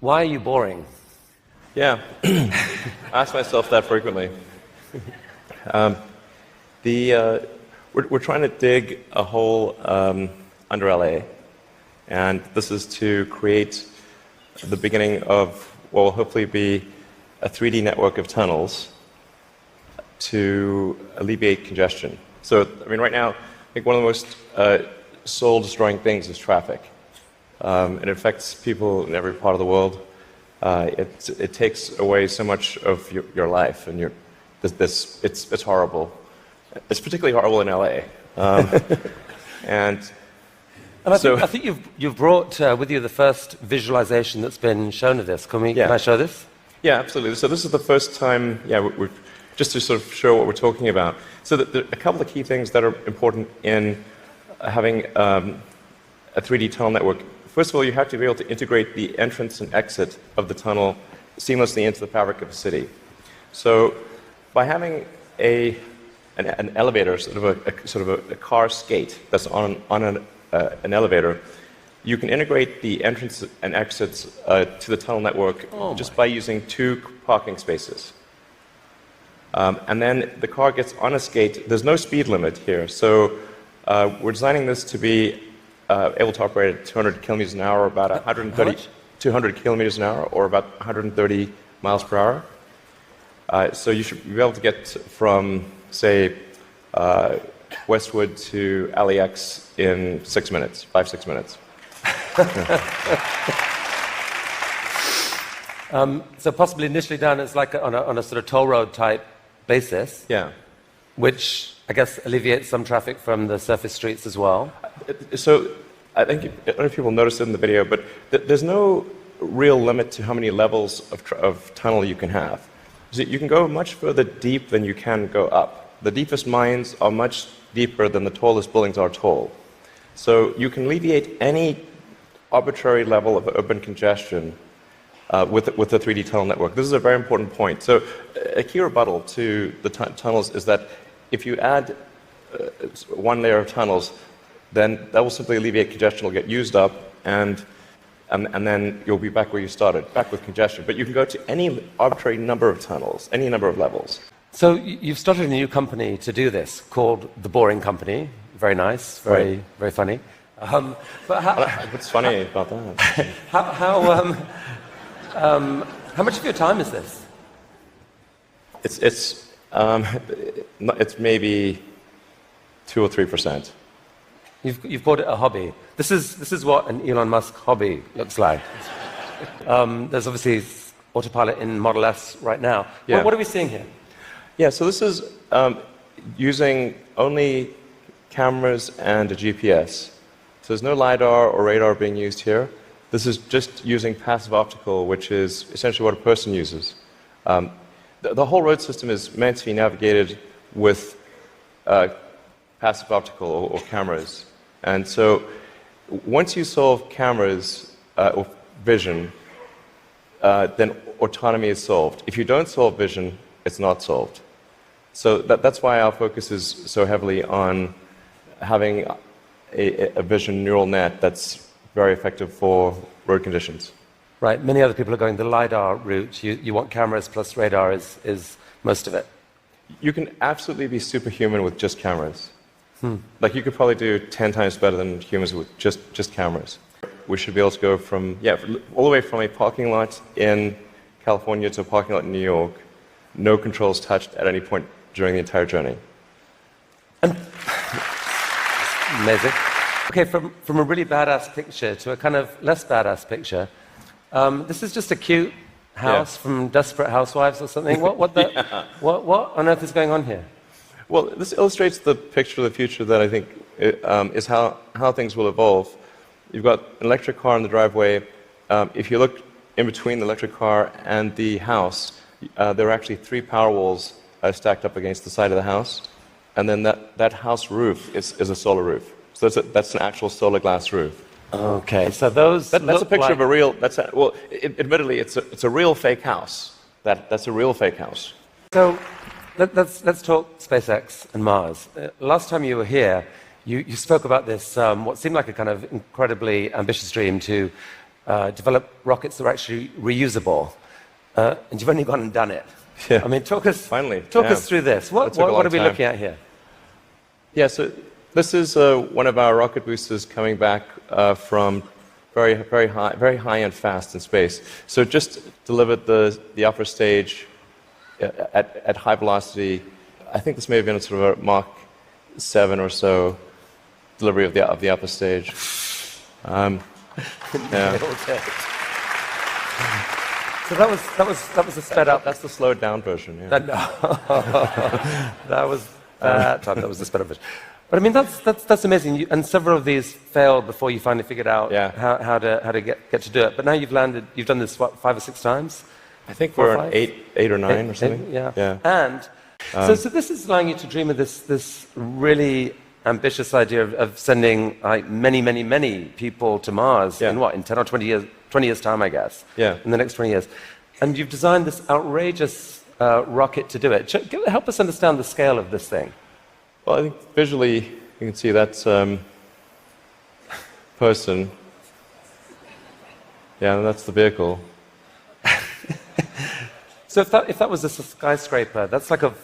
Why are you boring? Yeah, I ask myself that frequently. We're trying to dig a hole under LA, and this is to create the beginning of what will hopefully be a 3D network of tunnels to alleviate congestion. So, I mean, right now, I think one of the most soul-destroying things is traffic. It affects people in every part of the world. It takes away so much of your life, and it's horrible. It's particularly horrible in LA. I think you've brought with you the first visualization that's been shown of this. Can I show this? Yeah, absolutely. So this is the first time, we're just to sort of show what we're talking about. So there are a couple of key things that are important in having a 3D tunnel network. First of all, you have to be able to integrate the entrance and exit of the tunnel seamlessly into the fabric of the city. So by having an elevator, sort of a car skate that's on an elevator, you can integrate the entrance and exits to the tunnel network just by using 2 parking spaces. And then the car gets on a skate. There's no speed limit here, so we're designing this to be able to operate at 200 kilometers an hour, about 200 kilometers an hour, or about 130 miles per hour. So you should be able to get from, say, Westwood to LAX in 6 minutes, 5-6 minutes. So possibly initially done as like on a sort of toll road type basis. Yeah. Which I guess alleviates some traffic from the surface streets as well. So I don't know if people noticed it in the video, but there's no real limit to how many levels of tunnel you can have. So you can go much further deep than you can go up. The deepest mines are much deeper than the tallest buildings are tall. So you can alleviate any arbitrary level of urban congestion with the 3D tunnel network. This is a very important point. So a key rebuttal to the tunnels is that if you add one layer of tunnels, then that will simply alleviate congestion. Will get used up, and then you'll be back where you started, back with congestion. But you can go to any arbitrary number of tunnels, any number of levels. So you've started a new company to do this called The Boring Company. Very nice, very funny. But what's funny about that? How much of your time is this? It's maybe 2 or 3%. You've called it a hobby. This is what an Elon Musk hobby looks like. There's obviously autopilot in Model S right now. Yeah. What are we seeing here? Yeah, so this is using only cameras and a GPS. So there's no LiDAR or radar being used here. This is just using passive optical, which is essentially what a person uses. The whole road system is meant to be navigated with passive optical or cameras. And so once you solve cameras or vision, then autonomy is solved. If you don't solve vision, it's not solved. So that's why our focus is so heavily on having a vision neural net that's very effective for road conditions. Right. Many other people are going the LiDAR route. You want cameras plus radar is most of it. You can absolutely be superhuman with just cameras. Like you could probably do 10 times better than humans with just cameras. We should be able to go from all the way from a parking lot in California to a parking lot in New York, no controls touched at any point during the entire journey. Amazing. Okay, from a really badass picture to a kind of less badass picture. This is just a cute house from Desperate Housewives or something. What on earth is going on here? Well, this illustrates the picture of the future that I think is how things will evolve. You've got an electric car in the driveway. If you look in between the electric car and the house, there are actually 3 power walls stacked up against the side of the house. And then that house roof is a solar roof. So that's an actual solar glass roof. Okay, so that's a picture of a real. Admittedly, it's a real fake house. That's a real fake house. So let's talk SpaceX and Mars. Last time you were here, you spoke about this what seemed like a kind of incredibly ambitious dream to develop rockets that are actually reusable. And you've only gone and done it. Yeah. I mean, talk us through this. What are we looking at here? Yeah, so this is one of our rocket boosters coming back from very high and fast in space. So it just delivered the upper stage at high velocity. I think this may have been a sort of a Mach 7 or so delivery of the upper stage. Yeah. So that was a sped up. That's the slowed down version. Yeah. That was the sped up version. But I mean, that's amazing. And several of these failed before you finally figured out how to get to do it. But now you've landed. You've done this 5 or 6 times. I think we're on 8 or 9 or something. Yeah. And so this is allowing you to dream of this really ambitious idea of sending like many people to Mars in 10 or 20 years. 20 years' time, I guess. Yeah. In the next 20 years. And you've designed this outrageous rocket to do it. Help us understand the scale of this thing. Well, I think visually, you can see that's person. Yeah, and that's the vehicle. So if that was a skyscraper, that's like a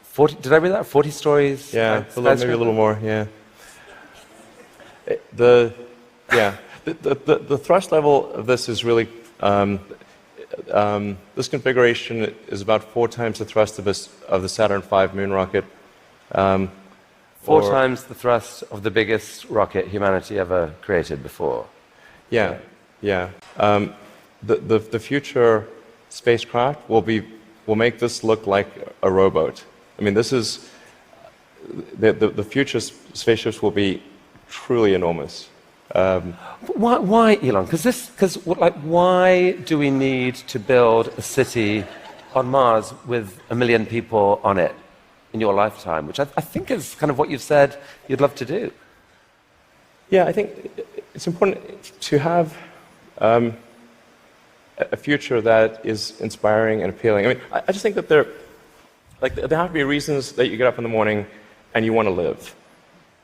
40, did I read that? 40 stories? Yeah, maybe a little more, yeah. The thrust level of this is really, this configuration is about 4 times the thrust of the Saturn V moon rocket. 4 times the thrust of the biggest rocket humanity ever created before. Yeah. The future spacecraft will make this look like a rowboat. I mean, this is, the future spaceships will be truly enormous. Why, Elon? Why do we need to build a city on Mars with 1 million people on it in your lifetime, which I think is kind of what you've said you'd love to do? Yeah, I think it's important to have a future that is inspiring and appealing. I mean, I just think that there have to be reasons that you get up in the morning and you want to live.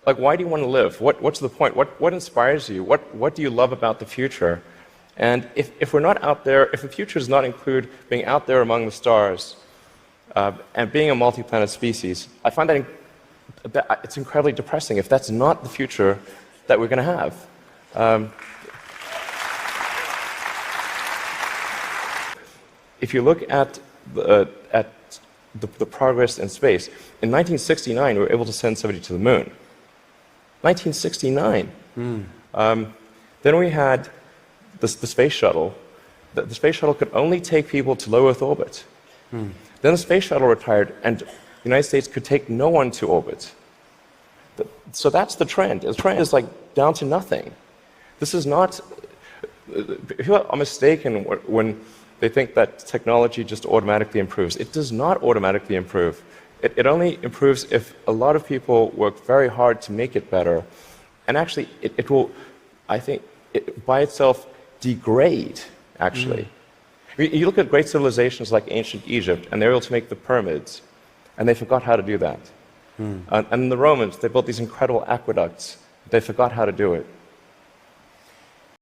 Like, why do you want to live? What's the point? What inspires you? What do you love about the future? And if we're not out there, if the future does not include being out there among the stars and being a multi-planet species, I find that it's incredibly depressing if that's not the future that we're going to have. If you look at the progress in space, in 1969 we were able to send somebody to the moon. 1969. Then we had the space shuttle. The space shuttle could only take people to low Earth orbit. Then the space shuttle retired, and the United States could take no one to orbit. So that's the trend. The trend is like down to nothing. This is not. People are mistaken when they think that technology just automatically improves. It does not automatically improve. It only improves if a lot of people work very hard to make it better. And actually, it will, I think, by itself degrade, actually. You look at great civilizations like ancient Egypt, and they were able to make the pyramids, and they forgot how to do that. And the Romans, they built these incredible aqueducts. They forgot how to do it.